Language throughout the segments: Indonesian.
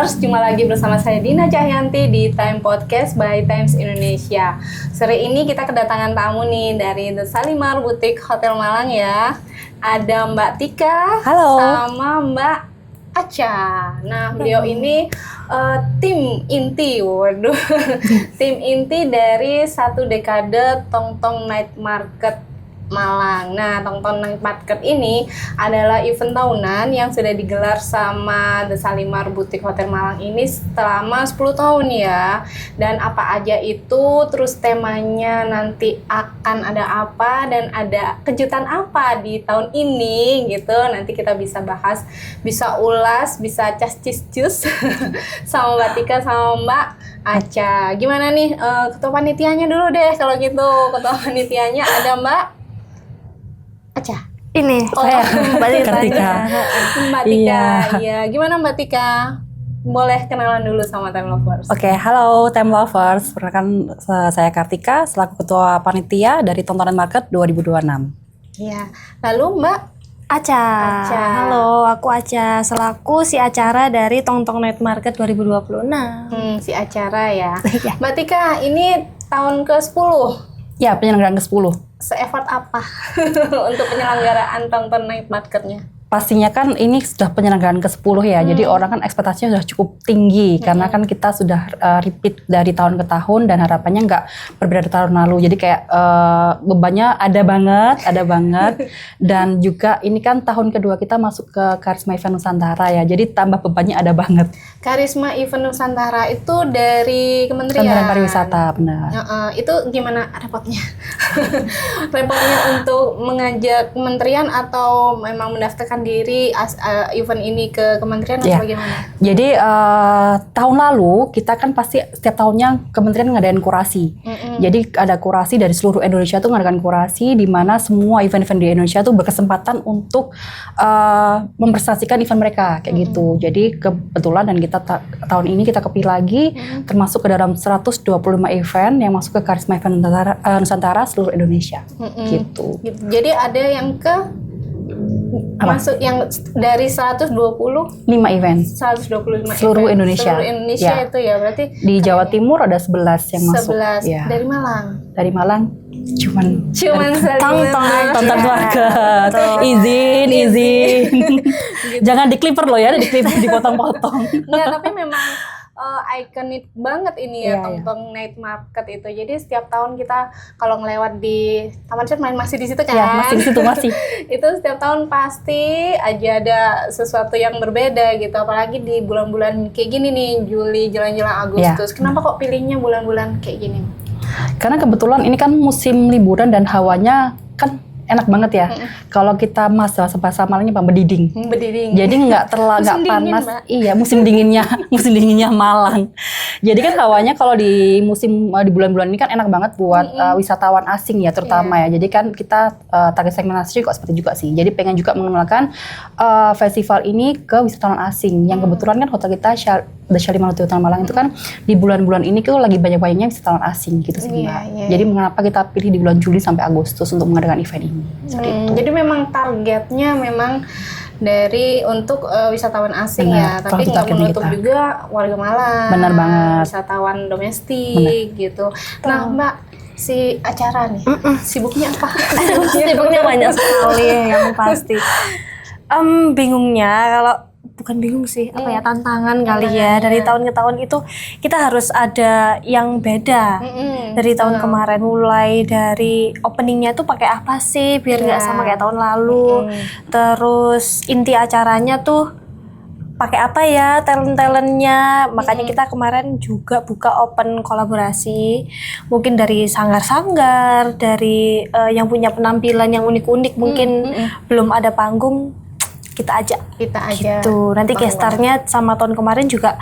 Lovers, jumpa lagi bersama saya Dina Cahyanti di Time Podcast by Times Indonesia. Sore ini kita kedatangan tamu nih dari The Shalimar Boutique Hotel Malang ya. Ada Mbak Tika. Halo. Sama Mbak Acha. Nah, beliau ini tim inti, waduh, tim inti dari satu dekade Tongtong Night Market Malang. Nah, Tongtong Night Market ini adalah event tahunan yang sudah digelar sama The Shalimar Boutique Hotel Malang ini selama 10 tahun ya. Dan apa aja itu, terus temanya nanti akan ada apa dan ada kejutan apa di tahun ini gitu. Nanti kita bisa bahas, bisa ulas, bisa cas-cis-cus sama Mbak Tika sama Mbak Acha. Gimana nih ketua panitianya dulu deh kalau gitu. Ketua panitianya ada Mbak Acha. Ini Mbak Tika. Mbak Tika. Iya. Gimana Mbak Tika? Boleh kenalan dulu sama Time Lovers. Oke, halo Time Lovers. Perkenalkan saya Kartika selaku ketua panitia dari Tongtong Night Market 2026. Iya. Lalu Mbak Acha. Halo, aku Acha selaku si acara dari Tongtong Night Market 2026. Si acara ya. Iya. Mbak Tika, ini tahun ke-10. Ya, penyelenggaraan ke-10. Se-effort apa untuk penyelenggaraan Tongtong Night Market-nya? Pastinya kan ini sudah penyelenggaraan ke-10 ya, jadi orang kan ekspektasinya sudah cukup tinggi karena kan kita sudah repeat dari tahun ke tahun dan harapannya nggak berbeda dari tahun lalu. Jadi kayak bebannya ada banget dan juga ini kan tahun kedua kita masuk ke Karisma Event Nusantara ya, jadi tambah bebannya ada banget. Karisma Event Nusantara itu dari Kementerian Pariwisata, benar. Itu gimana repotnya? Repotnya untuk mengajak kementerian atau memang mendaftarkan diri event ini ke kementerian atau bagaimana? Jadi tahun lalu kita kan pasti setiap tahunnya kementerian ngadain kurasi. Jadi ada kurasi dari seluruh Indonesia tuh ngadain kurasi di mana semua event-event di Indonesia tuh berkesempatan untuk mempresentasikan event mereka kayak gitu. Jadi kebetulan dan kita tahun ini kita kepilih lagi termasuk ke dalam 125 event yang masuk ke Karisma Event Nusantara seluruh Indonesia. Gitu. Jadi ada yang masuk yang dari 125 event 125 seluruh event. Indonesia. Seluruh Indonesia ya. Itu ya berarti di Jawa Timur ada 11 yang masuk. 11 ya. Dari Malang. Dari Malang cuman tonton keluarga. Izin. Jangan dikliper loh ya, dipotong-potong. Enggak, tapi memang ikonik banget ini ya Tongtong Night Market itu. Jadi setiap tahun kita kalau ngelewat di Taman Sirmain masih di situ kan? Ya, masih di situ masih. Itu setiap tahun pasti aja ada sesuatu yang berbeda gitu. Apalagi di bulan-bulan kayak gini nih, Juli, jalan-jalan Agustus. Kenapa kok pilihnya bulan-bulan kayak gini? Karena kebetulan ini kan musim liburan dan hawanya kan enak banget ya. Kalau kita bahasa Malangnya berdiding. Jadi nggak terlalu panas. Iya, musim dinginnya Malang. Jadi kan hawanya kalau di bulan-bulan ini kan enak banget buat wisatawan asing ya terutama ya. Jadi kan kita target segmentasi kok seperti juga sih. Jadi pengen juga mengenalkan festival ini ke wisatawan asing. Yang kebetulan kan hotel kita The Shalimar Boutique Hotel Malang itu kan di bulan-bulan ini tuh lagi banyak-banyaknya wisatawan asing gitu sih Mbak. Jadi mengapa kita pilih di bulan Juli sampai Agustus untuk mengadakan event ini? Jadi memang targetnya memang dari untuk wisatawan asing ya, tapi nggak menutup juga warga Malang. Benar banget. Wisatawan domestik gitu. Nah Mbak, si acara nih sibuknya apa? Sibuknya banyak sekali yang pasti. Bingungnya kalau bukan bingung sih, tantangan kali ya. Dari tahun ke tahun itu kita harus ada yang beda. Dari tahun kemarin mulai dari openingnya tuh pakai apa sih biar nggak sama kayak tahun lalu. Terus inti acaranya tuh pakai apa ya talent-talentnya. Makanya kita kemarin juga buka open kolaborasi. Mungkin dari sanggar-sanggar, dari yang punya penampilan yang unik-unik, mungkin belum ada panggung. Kita aja gitu. Nanti gestarnya sama tahun kemarin juga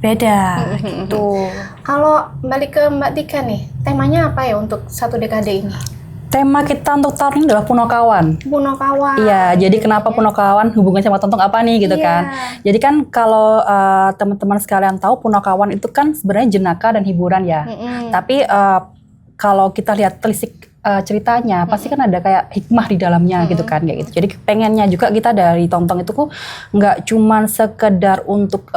beda gitu. Kalau balik ke Mbak Tika nih, temanya apa ya untuk satu dekade ini? Tema kita untuk tahun ini adalah Punokawan. Iya, jadi kenapa Punokawan hubungannya sama Tongtong apa nih gitu kan. Jadi kan kalau teman-teman sekalian tahu Punokawan itu kan sebenarnya jenaka dan hiburan ya. Tapi kalau kita lihat telisik ceritanya pasti kan ada kayak hikmah di dalamnya gitu kan kayak gitu. Jadi pengennya juga kita dari Tongtong itu kok nggak cuman sekedar untuk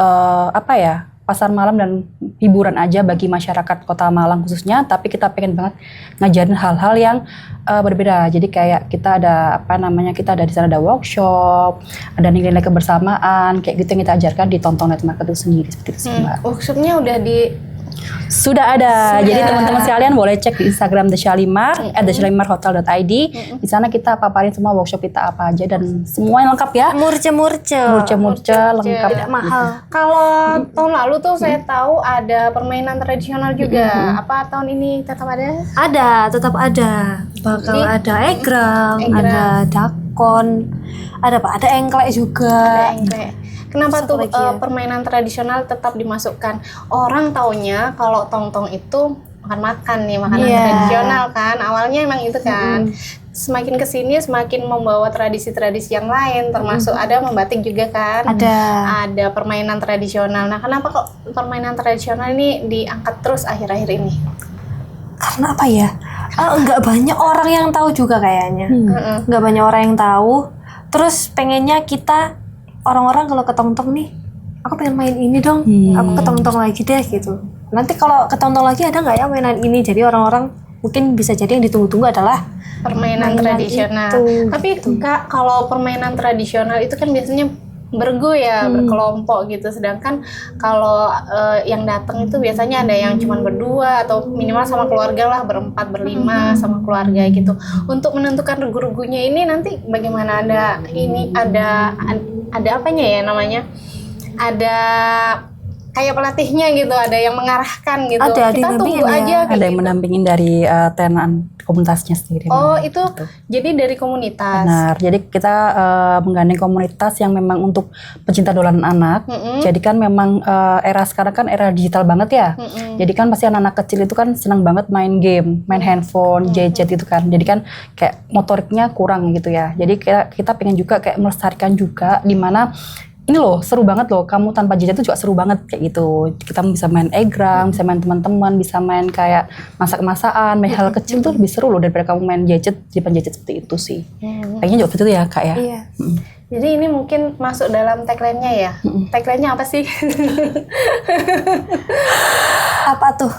apa ya, pasar malam dan hiburan aja bagi masyarakat Kota Malang khususnya, tapi kita pengen banget ngajarin hal-hal yang berbeda. Jadi kayak kita ada apa namanya, kita ada di sana ada workshop, ada nilai-nilai kebersamaan kayak gitu yang kita ajarkan di Tongtong Night Market itu sendiri seperti itu sih, Mbak. Workshopnya udah Sudah ada. Jadi teman-teman sekalian boleh cek di Instagram The Shalimar @theshalimarhotel.id. Di sana kita paparin semua workshop kita apa aja dan semua yang lengkap ya. Murce lengkap. Tidak mahal. Kalau tahun lalu tuh saya tahu ada permainan tradisional juga. Apa tahun ini tetap ada? Ada, tetap ada. Bakal ada egrang, ada dakon, ada apa? Ada engklek juga. Ada engklek. Kenapa tuh permainan tradisional tetap dimasukkan? Orang taunya kalau Tongtong itu makan-makan nih, makanan tradisional kan. Awalnya emang itu kan. Semakin kesini semakin membawa tradisi-tradisi yang lain, termasuk ada membatik juga kan. Ada permainan tradisional. Nah, kenapa kok permainan tradisional ini diangkat terus akhir-akhir ini? Karena apa ya? Nggak banyak orang yang tahu juga kayaknya. Nggak banyak orang yang tahu. Terus pengennya kita orang-orang kalau ke Tongtong nih, aku pengen main ini dong, aku ke Tongtong lagi deh gitu. Nanti kalau ke Tongtong lagi ada nggak ya mainan ini? Jadi orang-orang mungkin bisa jadi yang ditunggu-tunggu adalah permainan tradisional. Tapi Kak, kalau permainan tradisional itu kan biasanya bergu ya, berkelompok gitu. Sedangkan kalau yang datang itu biasanya ada yang cuma berdua atau minimal sama keluarga lah, berempat, berlima sama keluarga gitu. Untuk menentukan regu-regunya ini nanti bagaimana? Ada apanya ya namanya? Ada kayak pelatihnya gitu, ada yang mengarahkan gitu. Kita tunggu aja. Ada yang mendampingin dari tenan komunitasnya sendiri. Oh, itu jadi dari komunitas. Benar. Jadi kita menggandeng komunitas yang memang untuk pecinta dolanan anak. Jadi kan memang era sekarang kan era digital banget ya. Jadi kan pasti anak-anak kecil itu kan senang banget main game, main handphone, gadget gitu kan. Jadi kan kayak motoriknya kurang gitu ya. Jadi kita pengen juga kayak melestarikan juga di mana ini loh seru banget loh, kamu tanpa gadget itu juga seru banget kayak gitu. Kita bisa main egrang, bisa main teman-teman, bisa main kayak masak-masakan, main hal kecil tuh lebih seru loh daripada kamu main gadget, jipan gadget seperti itu sih. Kayaknya juga begitu ya Kak ya. Iya. Jadi ini mungkin masuk dalam tagline-nya ya. Tagline-nya apa sih? Apa tuh?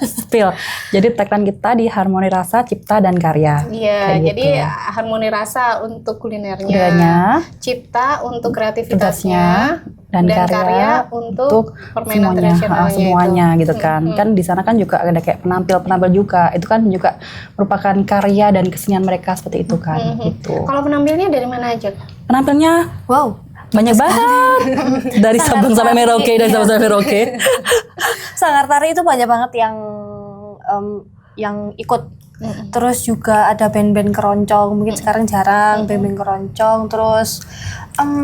Spill. Jadi tagline kita di harmoni rasa, cipta dan karya. Iya, jadi gitu. harmoni rasa untuk kulinernya, cipta untuk kreativitasnya, dan karya untuk permainan tradisionalnya semuanya gitu kan. Kan di sana kan juga ada kayak penampil juga. Itu kan juga merupakan karya dan kesenian mereka seperti itu kan. Gitu. Kalau penampilnya dari mana aja? Penampilnya banyak banget. Dari Sabang sampai Merauke, Sanggar tari itu banyak banget yang ikut. Terus juga ada band-band keroncong, mungkin sekarang jarang band-band keroncong. Terus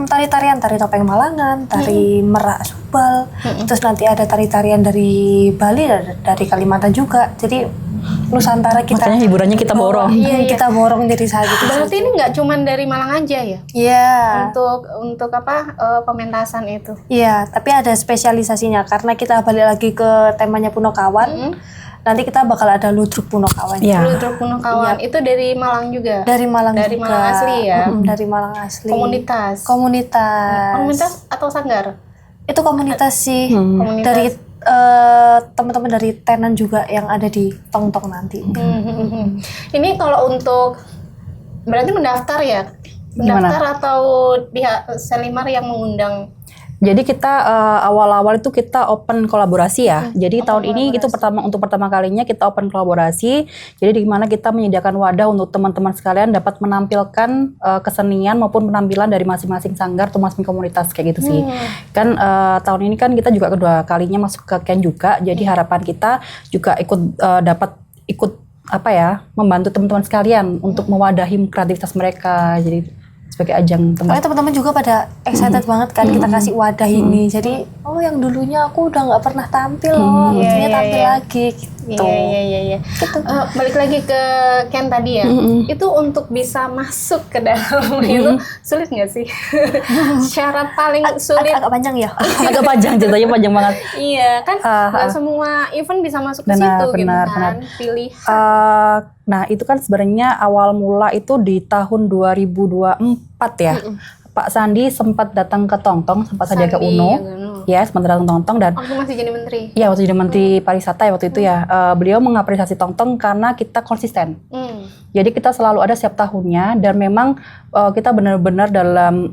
tari-tarian, tari topeng Malangan, tari merak Subal. Terus nanti ada tari-tarian dari Bali, dari Kalimantan juga. Jadi Nusantara kita. Makanya hiburannya kita borong. Iya, kita borong jadi saat itu. Berarti ini nggak cuma dari Malang aja ya? Iya. Untuk apa pementasan itu? Iya, tapi ada spesialisasinya karena kita balik lagi ke temanya Punokawan. Nanti kita bakal ada ludruk Punokawan. Iya. Ludruk Punokawan itu dari Malang juga. Dari Malang dari juga. Malang asli ya. Dari Malang asli. Komunitas atau sanggar? Itu komunitas sih. Komunitas. Dari teman-teman dari tenan juga yang ada di Tongtong nanti. Ini kalau untuk berarti mendaftar ya? Mendaftar atau pihak Shalimar yang mengundang? Jadi kita awal-awal itu kita open kolaborasi ya. Jadi tahun ini itu pertama kalinya kita open kolaborasi. Jadi di mana kita menyediakan wadah untuk teman-teman sekalian dapat menampilkan kesenian maupun penampilan dari masing-masing sanggar atau masing-masing komunitas kayak gitu sih. Kan tahun ini kan kita juga kedua kalinya masuk ke Ken juga. Jadi harapan kita juga dapat ikut apa ya, membantu teman-teman sekalian untuk mewadahi kreativitas mereka. Jadi sebagai ajang Soalnya teman-teman juga pada excited banget kan kita kasih wadah ini. Jadi yang dulunya aku udah nggak pernah tampil loh, buktinya tampil lagi gitu. Iya. Gitu. Balik lagi ke Ken tadi ya. Itu untuk bisa masuk ke dalam itu sulit nggak sih? Syarat paling sulit. Agak panjang ya. agak panjang, ceritanya panjang banget. Iya kan, nggak semua event bisa masuk ke situ gitu kan. Pilihan. Nah itu kan sebenarnya awal mula itu di tahun 2024 ya. Pak Sandi sempat datang ke Tongtong, sempat Sandiaga Uno. Ya, sempat datang ke Tongtong dan waktu masih jadi menteri. Iya, waktu jadi menteri pariwisata ya waktu itu ya. Beliau mengapresiasi Tongtong karena kita konsisten. Jadi kita selalu ada setiap tahunnya dan memang kita benar-benar dalam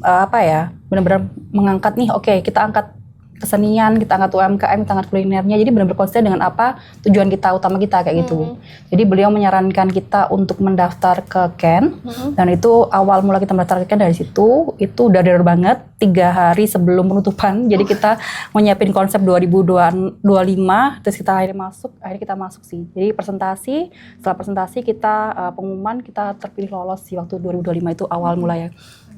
benar-benar mengangkat nih, oke, kita angkat kesenian, kita angkat UMKM, kita angkat kulinernya. Jadi benar-benar konsisten dengan apa tujuan kita utama kita kayak gitu. Jadi beliau menyarankan kita untuk mendaftar ke Ken dan itu awal mula kita mendaftar ke Ken dari situ. Itu udah darurat banget 3 hari sebelum penutupan. Jadi kita menyiapin konsep 2025 terus akhirnya kita masuk sih. Jadi setelah presentasi kita pengumuman kita terpilih lolos sih waktu 2025 itu awal mula ya.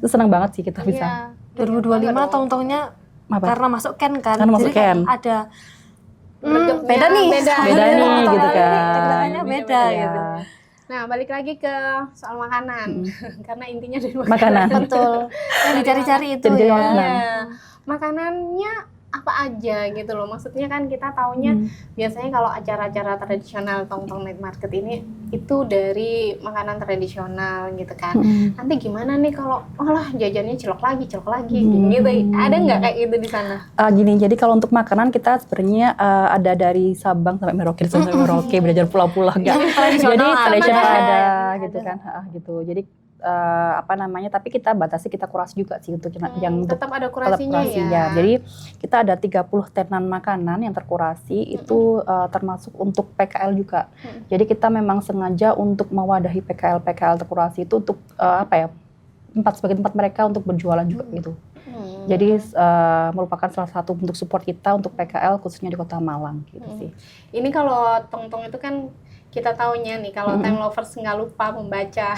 Itu senang banget sih kita bisa. 2025 Tongtongnya karena masuk Ken kan, karena masuk jadi Ken. ada beda nih gitu kan. Tekanannya beda gitu. Nah, balik lagi ke soal makanan. Karena intinya dari Makanan. Betul. Yang dicari-cari itu Cari-cari ya. makanan. Iya. Makanannya apa aja gitu loh. Maksudnya kan kita taunya biasanya kalau acara-acara tradisional Tongtong Night Market ini itu dari makanan tradisional gitu kan. Nanti gimana nih kalau jajannya cilok lagi gitu. Ada nggak kayak gitu di sana? Gini, jadi kalau untuk makanan kita sebenarnya ada dari Sabang sampai Merauke, belajar pulau-pulau enggak. Jadi tradisional ada gitu kan. Gitu. Jadi tapi kita batasi, kita kurasi juga sih untuk yang tetap ada kurasinya ya. Jadi kita ada 30 tenan makanan yang terkurasi itu termasuk untuk PKL juga. Jadi kita memang sengaja untuk mewadahi PKL terkurasi itu untuk sebagai tempat mereka untuk berjualan juga gitu. Jadi merupakan salah satu bentuk support kita untuk PKL khususnya di Kota Malang gitu sih. Ini kalau Tongtong itu kan kita taunya nih kalau Time Lovers nggak lupa membaca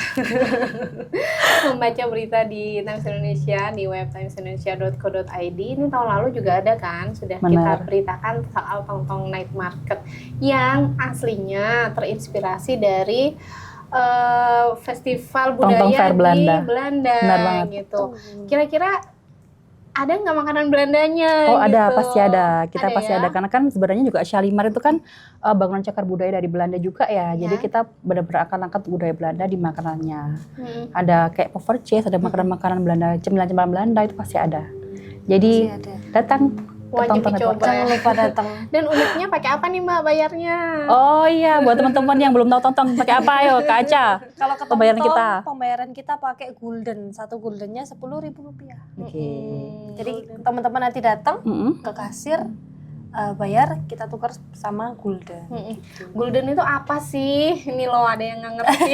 berita di Times Indonesia di web timesindonesia.co.id. Ini tahun lalu juga ada kan, sudah kita beritakan soal Tongtong Night Market yang aslinya terinspirasi dari festival budaya di Belanda gitu. Kira-kira ada nggak makanan Belandanya? Oh ada, gitu? pasti ada. Kita pasti ya? ada karena kan sebenarnya juga Shalimar itu kan bangunan cagar budaya dari Belanda juga ya. Jadi kita benar-benar akan angkat budaya Belanda di makanannya. Ada kayak poverches, ada makanan-makanan Belanda, cemilan-cemilan Belanda itu pasti ada. Jadi datang. Wajib dicoba. Jangan lupa datang. Dan uniknya pakai apa nih Mbak bayarnya? Oh iya, buat teman-teman yang belum tahu Tongtong pakai apa ayo Kak Aca. Kalau ke Tongtong, pembayaran kita pakai gulden. 1 guldennya Rp10.000. Jadi teman-teman nanti datang ke kasir, bayar, kita tukar sama gulden. Gulden itu apa sih? Ini loh ada yang nggak ngerti.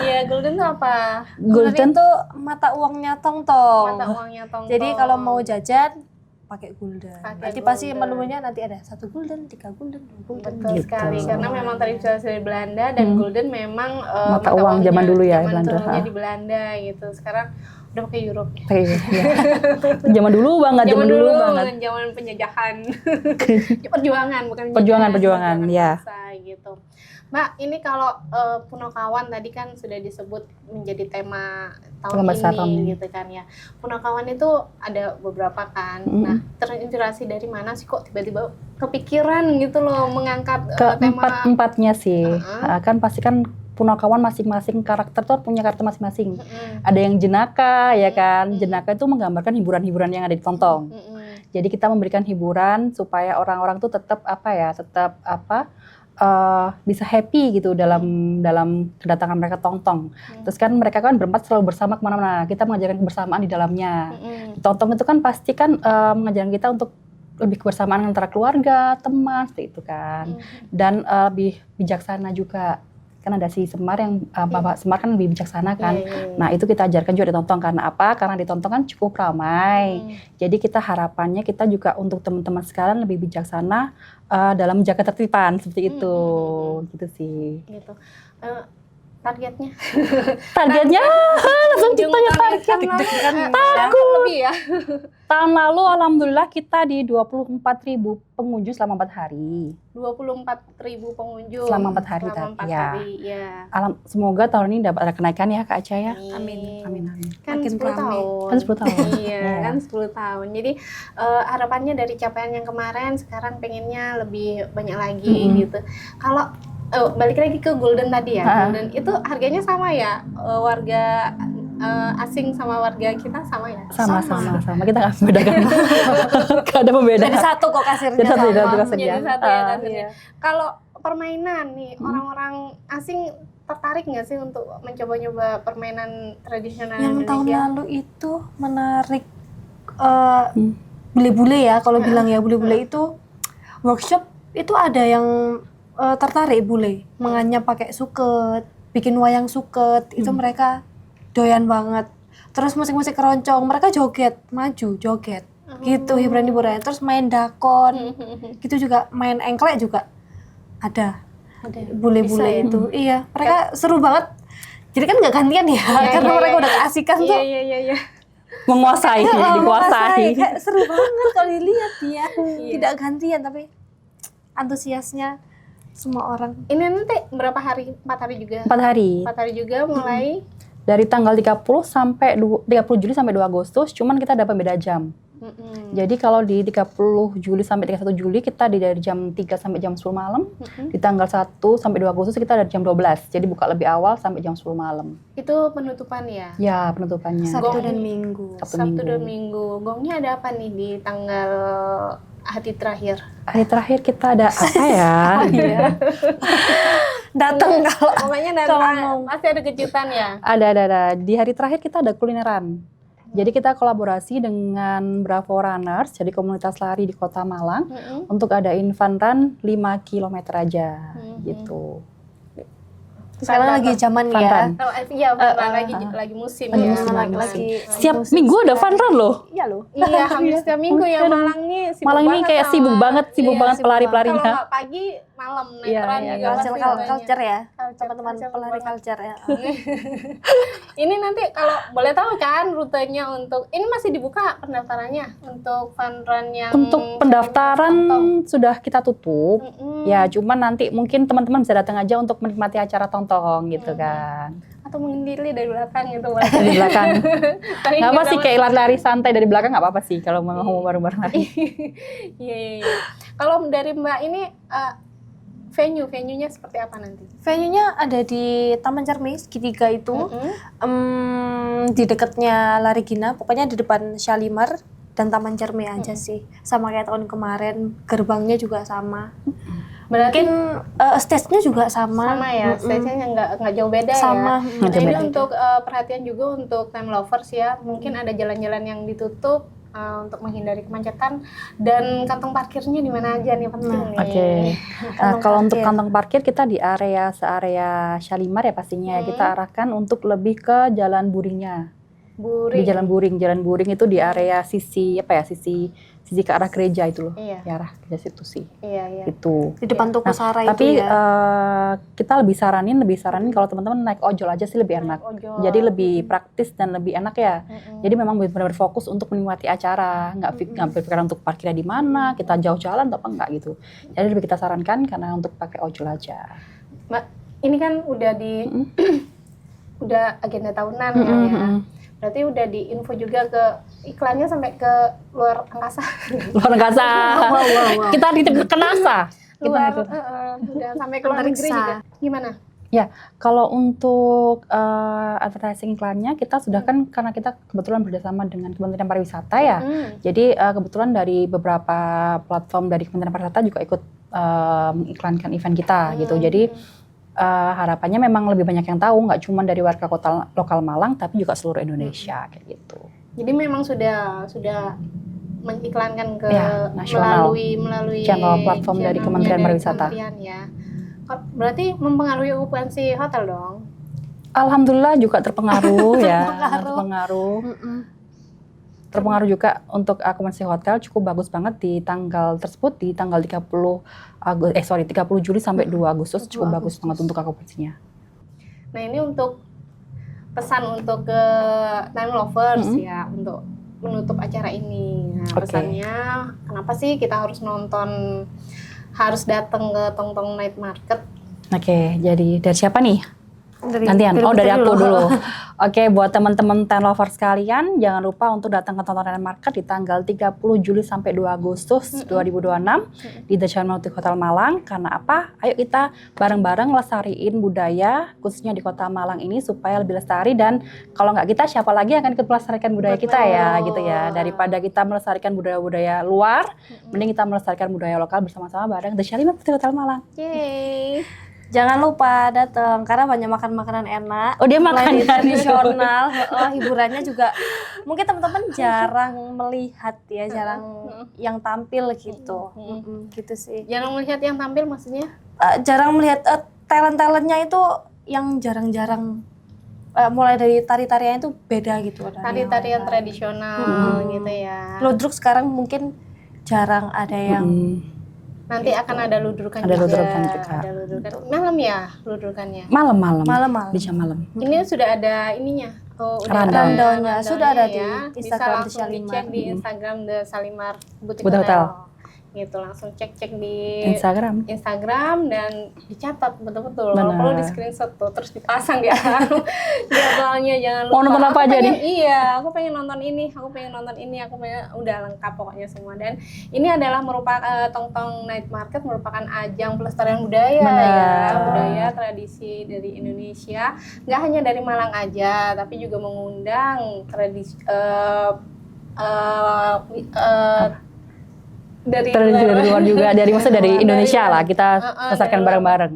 Iya, gulden itu apa? Gulden tuh mata uangnya Tongtong. Mata uangnya Tongtong. Jadi kalau mau jajan pakai gulden. Nanti pasti menunya nanti ada 1 gulden, 3 gulden, 2 gulden. Betul sekali, karena memang terinspirasi dari Belanda dan gulden memang mata uang zaman dulu ya Belanda. Di Belanda gitu. Sekarang udah pakai euro. Zaman dulu banget. Zaman penjajahan. Perjuangan ya. Gitu. Mbak, ini kalau Punokawan tadi kan sudah disebut menjadi tema tahun ini gitu kan ya. Punokawan itu ada beberapa kan. Nah, terinspirasi dari mana sih kok tiba-tiba kepikiran gitu loh mengangkat tema empatnya sih. Kan pasti kan Punokawan masing-masing karakter tuh punya karakter masing-masing. Ada yang jenaka ya kan. Jenaka itu menggambarkan hiburan-hiburan yang ada di Tongtong. Jadi kita memberikan hiburan supaya orang-orang tuh tetap bisa happy gitu dalam kedatangan mereka Tongtong. Terus kan mereka kan berempat selalu bersama kemana-mana. Kita mengajarkan kebersamaan di dalamnya. Tongtong itu kan pasti kan mengajarkan kita untuk lebih kebersamaan antara keluarga, teman, seperti itu kan. Dan lebih bijaksana juga. Kan ada si Semar yang Bapak Semar kan lebih bijaksana kan. Nah itu kita ajarkan juga di Tongtong. Karena apa? Karena di Tongtong kan cukup ramai. Jadi kita harapannya kita juga untuk teman-teman sekalian lebih bijaksana dalam menjaga ketertiban seperti itu. Gitu sih. Gitu. targetnya? Targetnya langsung ditanya target. Takut lebih ya. Tahun lalu alhamdulillah kita di 24.000 pengunjung selama 4 hari. 24.000 pengunjung Selama 4 hari selama 4 ya. hari, ya. Semoga tahun ini dapat ada kenaikan ya Kak Aca ya. Amin. Amin. Kan Makin 10 rame. tahun. Kan 10 tahun. Iya, kan 10 tahun. Jadi harapannya dari capaian yang kemarin sekarang pengennya lebih banyak lagi gitu. Kalau balik lagi ke Golden tadi ya. Golden itu harganya sama ya? Warga asing sama warga kita sama ya? Sama. Kita nggak membedakan. Nggak ada pembedaan. Jadi satu kok kasirnya Jadi satu, sama. satu kasirnya. Jadi satu ya kasirnya. Iya. Kalau permainan nih, orang-orang asing tertarik nggak sih untuk mencoba-nyoba permainan tradisional Yang tahun Indonesia? lalu itu menarik bule-bule ya, kalau bilang ya bule-bule itu workshop itu ada yang tertarik bule, menganyap pakai suket, bikin wayang suket, itu mereka doyan banget. Terus musik-musik keroncong, mereka joget, maju joget, gitu hiburan-hiburan. Terus main dakon, gitu juga, main engklek juga ada bule-bule Bisa ya? itu. Iya, mereka seru banget. Jadi kan nggak gantian ya, karena mereka udah keasikan tuh. Iya. Menguasai, dikuasai. Kayak seru banget kalau dilihat dia. Tidak gantian tapi antusiasnya semua orang. Ini nanti berapa hari? 4 hari juga? 4 hari. 4 hari juga mulai. Dari tanggal 30 sampai 30 Juli sampai 2 Agustus, cuman kita dapat beda jam. Jadi kalau di 30 Juli sampai 31 Juli kita dari jam 3 sampai jam 10 malam. Di tanggal 1 sampai 2 Agustus kita dari jam 12. Jadi buka lebih awal sampai jam 10 malam. Itu penutupan ya? Ya, penutupannya. Sabtu dan Minggu. Sabtu dan Minggu. Gongnya ada apa nih di tanggal hari terakhir? Hari terakhir kita ada apa ya? Datang kalau Pokoknya pasti ada kejutan ya? Ada. Di hari terakhir kita ada kulineran. Jadi kita kolaborasi dengan Bravo Runners, jadi komunitas lari di Kota Malang, untuk adain fun run 5 km aja, gitu. sekarang lagi zaman Fun ya. run. Oh, iya, lagi musim Lagi ya. musim, lagi Setiap minggu ada fun run loh. Iya loh. Iya, hampir setiap minggu ya. Malang nih sibuk Malang ini banget kayak sama- sibuk banget Iya, sibuk pelari-pelarinya. Kalau nggak pagi, malam Iya, netral iya, juga pasti banyak. Culture ya. Culture, Teman-teman culture pelari banget. culture ya. Ini nanti kalau boleh tahu kan rutenya untuk ini masih dibuka pendaftarannya untuk fun run yang Untuk pendaftaran sudah kita tutup. Mm-mm. Ya, cuman nanti mungkin teman-teman bisa datang aja untuk menikmati acara tong-tong gitu kan. atau mengendiri dari belakang gitu boleh. Di belakang. Tapi Nggak apa nggak sih, tahu- kayak lari santai dari belakang nggak apa-apa sih kalau mau bareng-bareng lari. Iya. Kalau dari Mbak ini venue-nya seperti apa nanti? Venue-nya ada di Taman Cermi segitiga itu. Di dekatnya Larigina, pokoknya di depan Shalimar dan Taman Cermi aja sih. Sama kayak tahun kemarin, gerbangnya juga sama. Berarti Mungkin stage-nya juga sama. sama ya, stage-nya nggak jauh beda Sama. ya. Nggak jauh Jadi beda. untuk perhatian juga untuk time lovers ya, mungkin ada jalan-jalan yang ditutup untuk menghindari kemacetan dan kantong parkirnya di mana aja nih penting nih. Oke. Kantong Kalau untuk parkir. kantong parkir kita di area Shalimar ya pastinya. Kita arahkan untuk lebih ke Jalan Buringnya. Buring. Di Jalan Buring itu di area sisi sisi ke arah gereja itu loh. Iya. Di arah gereja situ sih. Iya. Itu. Di depan toko Sara itu Tapi ya. kita lebih saranin kalau teman-teman naik ojol aja sih lebih enak. Ojol. Jadi lebih praktis dan lebih enak ya. Jadi memang benar-benar fokus untuk menikmati acara, nggak berpikiran untuk parkirnya di mana, kita jauh jalan atau apa enggak gitu. Jadi lebih kita sarankan karena untuk pakai ojol aja. Mbak, ini kan udah udah agenda tahunan ya. Berarti udah diinfo juga ke iklannya sampai ke luar angkasa. Luar angkasa. Wow. Kita ke NASA. Udah sampai ke luar negeri Antariksa. juga. Gimana? Ya, kalau untuk advertising iklannya kita sudah kan karena kita kebetulan bekerjasama dengan Kementerian Pariwisata ya. Jadi kebetulan dari beberapa platform dari Kementerian Pariwisata juga ikut mengiklankan event kita gitu. Jadi harapannya memang lebih banyak yang tahu, nggak cuma dari warga kota lokal Malang, tapi juga seluruh Indonesia kayak gitu. Jadi memang sudah mengiklankan ke Ya, nasional. melalui Channel platform dari channelnya Kementerian Pariwisata. Kementerian ya. Berarti mempengaruhi okupansi hotel dong. Alhamdulillah juga terpengaruh ya, terpengaruh juga untuk akupansi hotel cukup bagus banget di tanggal tersebut di tanggal 30 Juli sampai 2 Agustus cukup bagus banget untuk akupansinya. Nah ini untuk pesan untuk ke time lovers ya, untuk menutup acara ini. Nah pesannya, kenapa sih kita harus nonton, harus datang ke Tongtong Night Market? Oke, jadi dari siapa nih? Gantian. Dari aku dulu. dulu. Oke, buat teman-teman ten lovers sekalian, jangan lupa untuk datang ke Tontonan Market di tanggal 30 Juli sampai 2 Agustus 2026 di The Charmant Boutique Hotel Malang. Karena apa? Ayo kita bareng-bareng lestariin budaya, khususnya di Kota Malang ini supaya lebih lestari, dan kalau nggak kita, siapa lagi yang akan ikut melestarikan budaya kita ya, gitu ya. Daripada kita melestarikan budaya-budaya luar, mending kita melestarikan budaya lokal bersama-sama bareng The Charmant Boutique Hotel Malang. Yeay. Jangan lupa datang karena banyak makan makanan enak. Oh, dia makan tradisional. Hiburannya juga mungkin teman-teman jarang melihat ya, jarang yang tampil gitu. Gitu sih. Jarang melihat yang tampil maksudnya? Jarang melihat talent-talentnya itu yang jarang-jarang. Mulai dari tari-tariannya itu beda gitu. Tari-tarian tradisional gitu ya. Ludruk sekarang mungkin jarang ada yang nanti akan ada ludrukan juga. Ada ludrukan. Malam ya ludrukannya? Malam. Di jam malam. Ini sudah ada ininya. Rundownnya sudah ada di bisa Instagram langsung dicek di Instagram The Salimar Boutique Hotel. Hotel. Gitu, langsung cek di Instagram dan dicatat betul-betul. Kalau perlu di screenshot tuh terus dipasang di jadwalnya, jangan lupa. Mau nonton apa aja nih? Iya, aku pengen nonton ini, aku pengen udah lengkap pokoknya semua. Dan ini adalah merupakan Tongtong Night Market merupakan ajang pelestarian budaya budaya tradisi dari Indonesia. Nggak hanya dari Malang aja, tapi juga mengundang tradisi dari luar juga, dari Indonesia lah, kita lestarikan bareng-bareng.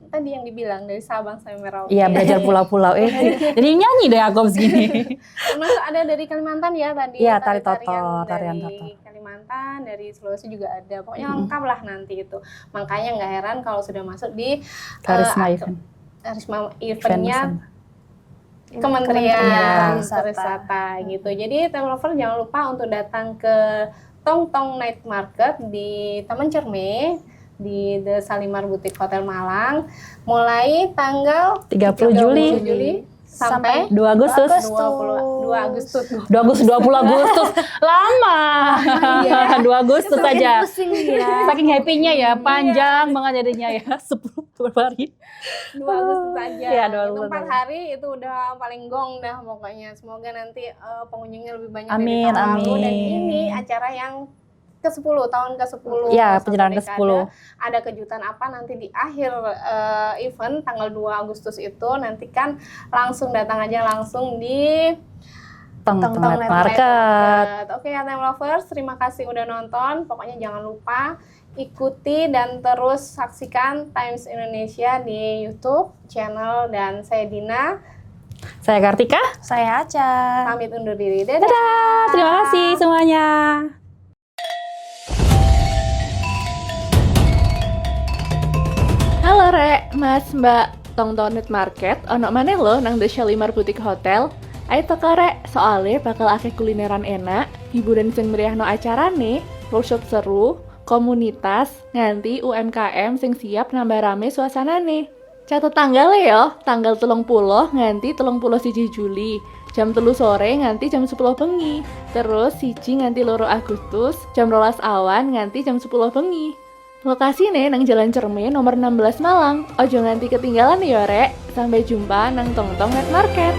Tadi yang dibilang dari Sabang sampai Merauke. Iya, belajar pulau-pulau. Jadi nyanyi deh aku begini. Termasuk ada dari Kalimantan ya tadi. Iya, tarian toto. Dari Kalimantan, dari Sulawesi juga ada. Pokoknya lengkap lah nanti itu. Makanya nggak heran kalau sudah masuk di Karisma Event. Karisma Eventnya Kementerian Pariwisata gitu. Jadi time lover jangan lupa untuk datang ke Tongtong Night Market di Taman Cerme di The Salimar Boutique Hotel Malang mulai tanggal 30 Juli sampai 2 Agustus. 20 Agustus. Lama. 2 Agustus saja. Pusing ya. Saking happy-nya ya, panjang banget jadinya ya. 10 hari. 2 Agustus saja. Ya, 2 itu Agustus 4 hari itu udah paling gong dah pokoknya. Semoga nanti pengunjungnya lebih banyak Amin, dari tahun lalu. amin. Dan ini acara yang ke-10, tahun ke-10. Ya, penyerahan ke-10. Ada kejutan apa nanti di akhir event tanggal 2 Agustus itu, nantikan langsung datang aja langsung di Tongtong Night Market. Oke ya time lovers, terima kasih udah nonton. Pokoknya jangan lupa ikuti dan terus saksikan Times Indonesia di YouTube channel, dan saya Dina. Saya Kartika. Saya Aca. Pamit undur diri. Dadah. Terima kasih semuanya. Halo Rek, Mas, Mbak, Tongtong Night Market, ono maneh lo nang The Shalimar Boutique Hotel. Ayo teko Rek, soalnya bakal akeh kulineran enak, hiburan sing meriahno acarane, workshop seru, komunitas, nganti UMKM sing siap nambah rame suasanane. Catat tanggalnya yo, tanggal 30 nganti 31 Juli, jam 3 sore nganti jam 10 bengi. Terus siji nganti 2 Agustus, jam 12 awan nganti jam 10 bengi. Lokasine nang Jalan Cerme nomor 16 Malang. Ojo nganti ketinggalan ya, Rek. Sampai jumpa nang Tongtong Night Market.